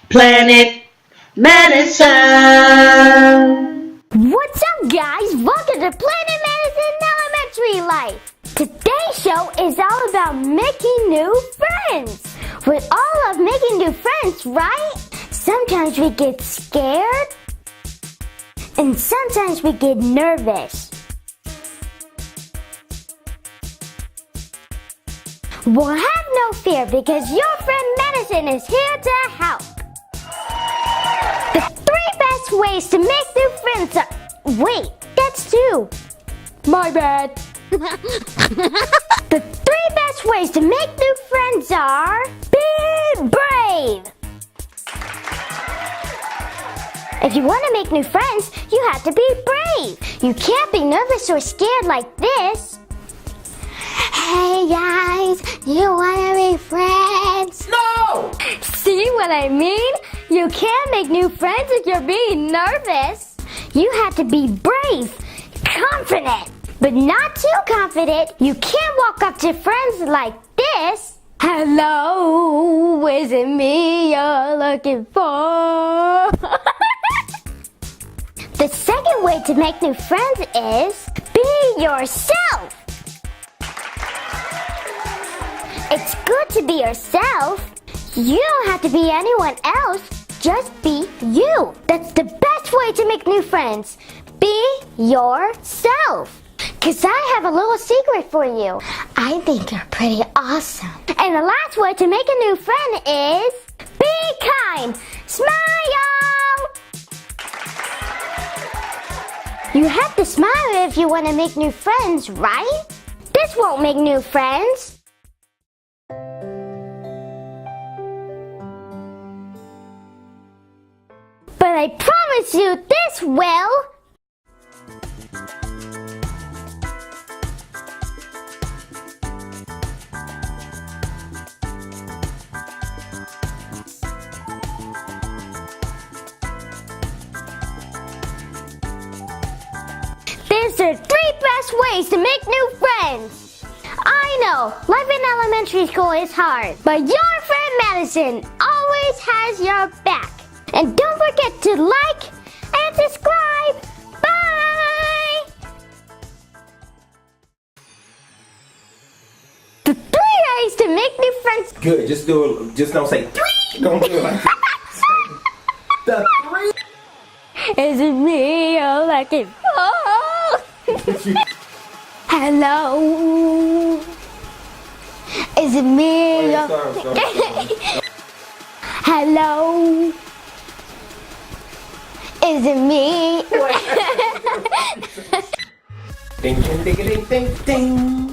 Planet Madison. What's up, guys? Welcome to Planet Madison Elementary Life. Today's show is all about making new friends. We all love making new friends, right? Sometimes we get scared, and sometimes we get nervous. Well, have no fear because your friend Madison is here to help. The 3 best ways to make new friends are... Wait, that's 2. My bad. The 3 best ways to make new friends are... Be brave. If you want to make new friends, you have to be brave. You can't be nervous or scared like this. Hey guys, you wanna be friends? No! See what I mean? You can't make new friends if you're being nervous. You have to be brave, confident, but not too confident. You can't walk up to friends like this. Hello, is it me you're looking for? The second way to make new friends is be yourself. It's good to be yourself. You don't have to be anyone else. Just be you. That's the best way to make new friends. Be yourself. Because I have a little secret for you. I think you're pretty awesome. And the last way to make a new friend is be kind. Smile. You have to smile if you want to make new friends, right? This won't make new friends. But I promise you this will. These are 3 best ways to make new friends. I know, life in elementary school is hard, but your friend Madison always has your back. And don't forget to like and subscribe. Bye! The 3 ways to make new friends. Good, just don't say 3. Don't do it like that. The 3. Is it me you're looking for? Hello. Is it me you're... Hello. Is it me? Ding, ding, ding, ding, ding, ding.